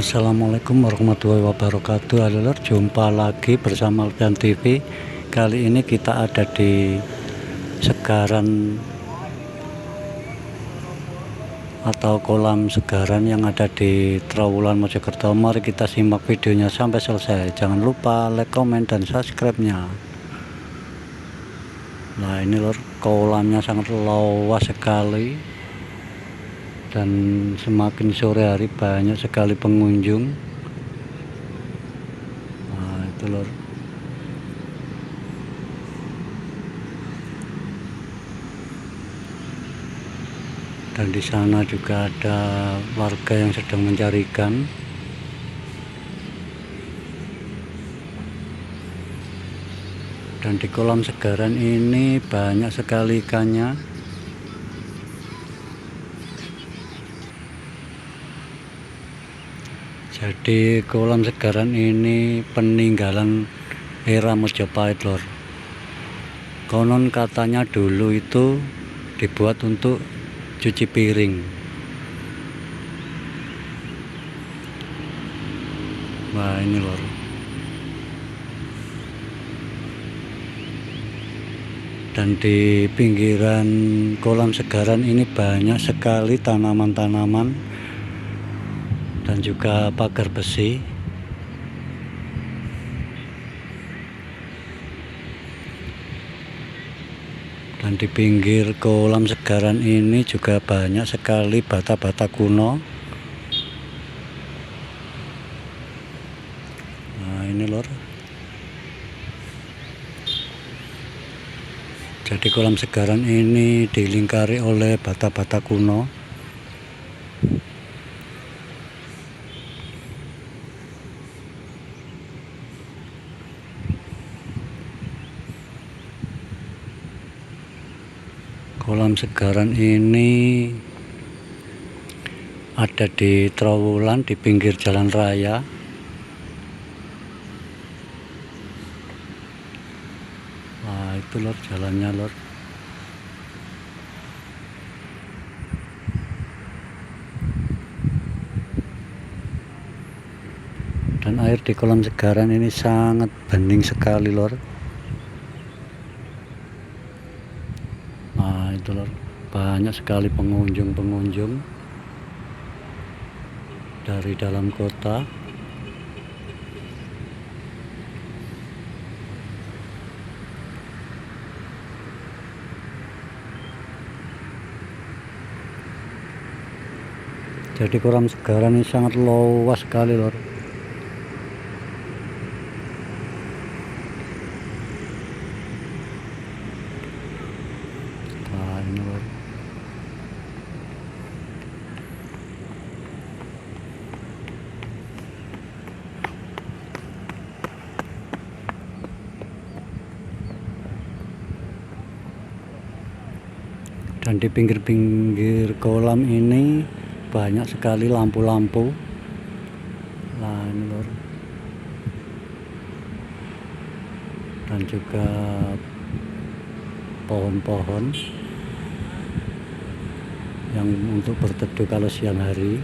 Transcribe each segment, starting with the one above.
Assalamualaikum warahmatullahi wabarakatuh. Halo lor, jumpa lagi bersama Alfian TV. Kali ini kita ada di segaran atau kolam segaran yang ada di Trowulan Mojokerto. Mari kita simak videonya sampai selesai. Jangan lupa like, komen, dan subscribe-nya. Nah ini lor, kolamnya sangat luas sekali, dan semakin sore hari banyak sekali pengunjung. Nah itu lor, dan di sana juga ada warga yang sedang mencari ikan. Dan di kolam segaran ini banyak sekali ikannya. Jadi kolam segaran ini peninggalan era Majapahit lor. Konon katanya dulu itu dibuat untuk cuci piring. Wah ini lor, dan di pinggiran kolam segaran ini banyak sekali tanaman-tanaman dan juga pagar besi. Dan di pinggir kolam segaran ini juga banyak sekali bata-bata kuno. Nah ini lor, jadi kolam segaran ini dilingkari oleh bata-bata kuno. Kolam segaran ini ada di Trowulan, di pinggir jalan raya. Nah itu lor jalannya lor. Dan air di kolam segaran ini sangat bening sekali lor. Nah itu lor, banyak sekali pengunjung dari dalam kota. Jadi kolam segaran ini sangat luas sekali lor. Nah ini lor, dan di pinggir-pinggir kolam ini banyak sekali lampu-lampu. Nah ini lor, dan juga pohon-pohon yang untuk berteduh kalau siang hari.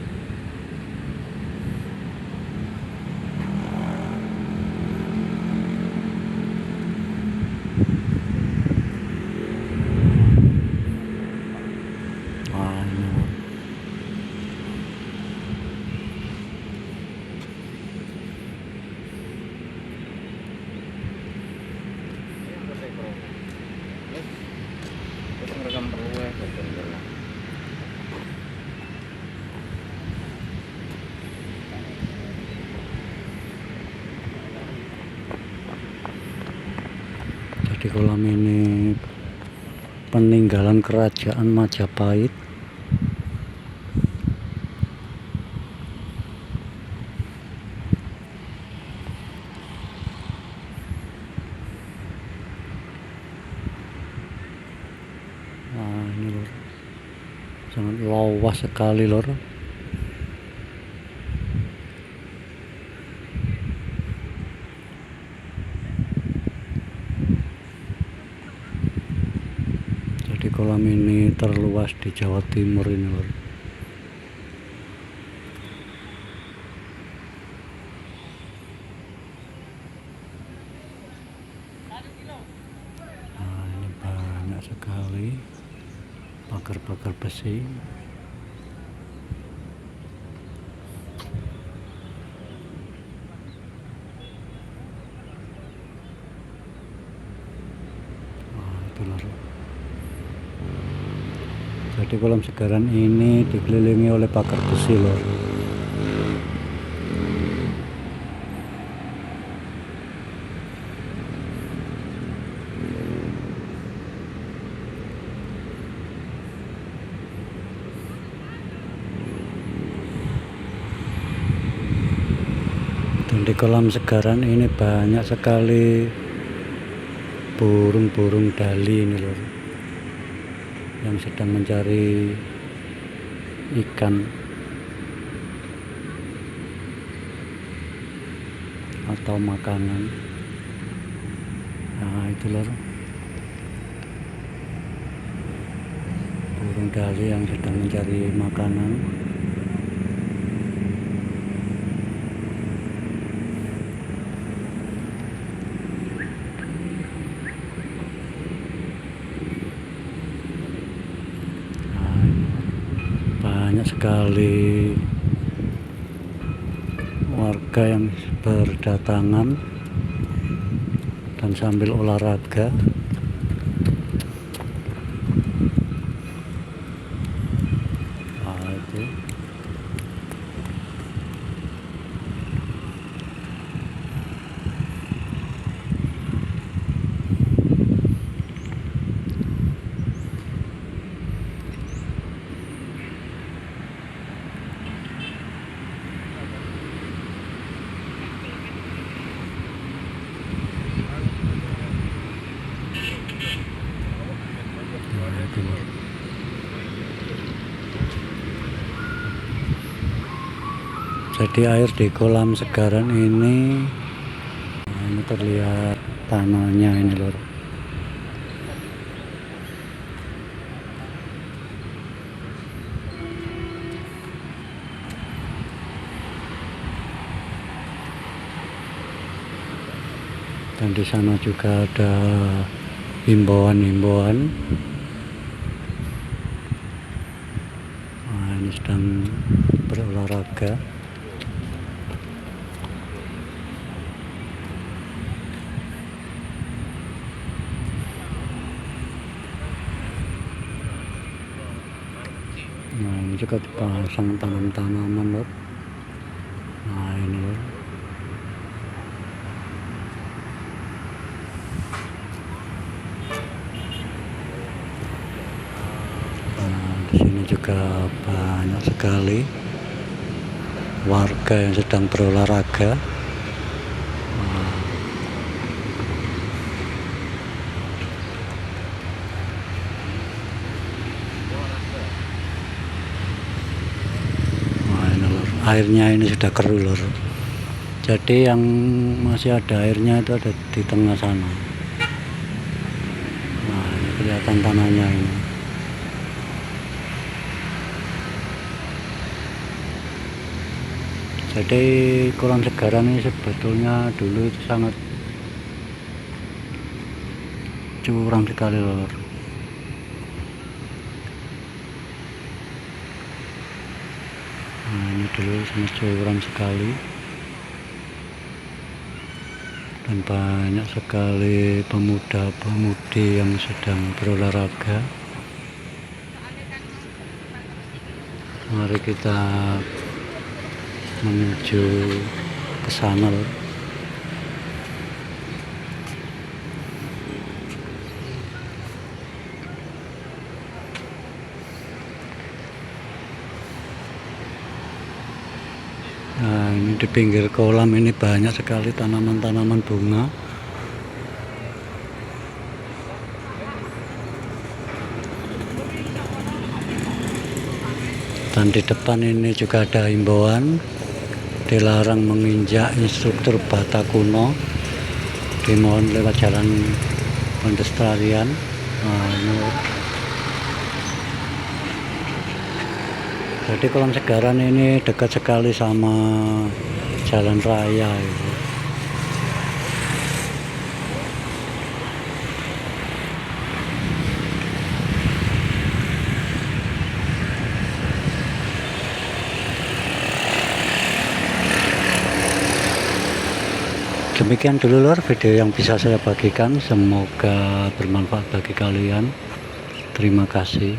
Nah ini lor, jadi kolam ini peninggalan kerajaan Majapahit. Nah ini lor, sangat luas sekali lor. Jadi kolam ini terluas di Jawa Timur ini lor. Nah, ini banyak sekali pagar-pagar besi. Jadi kolam segaran ini dikelilingi oleh pagar besi lor. Dan di kolam segaran ini banyak sekali burung-burung dali ini lor, yang sedang mencari ikan atau makanan. Nah itu lor, burung dali yang sedang mencari makanan. Banyak sekali warga yang berdatangan dan sambil olahraga. Nah, itu. Jadi air di kolam segaran ini, nah ini terlihat tanahnya ini lor. Dan di sana juga ada himbauan-himbauan. Nah, ini sedang berolahraga. Nah, ini juga dipasang tanam-tanaman lor. Nah, ini lor. Di sini juga banyak sekali warga yang sedang berolahraga. Nah, ini lor. Airnya ini sudah keruh lor. Jadi yang masih ada airnya itu ada di tengah sana. Nah, ini kelihatan tanahnya ini. Jadi kolam segaran ini sebetulnya dulu itu sangat curam sekali lor. Nah, ini dulu sangat curam sekali, dan banyak sekali pemuda-pemudi yang sedang berolahraga. Mari kita menuju ke sana lor. Nah, ini di pinggir kolam ini banyak sekali tanaman-tanaman bunga. Dan di depan ini juga ada himbauan, dilarang menginjak instruktur bata kuno, dimohon lewat jalan pedestrian. Nah, ini. Jadi kolam segaran ini dekat sekali sama jalan raya itu. demikian dulu lor video yang bisa saya bagikan, semoga bermanfaat bagi kalian. Terima kasih.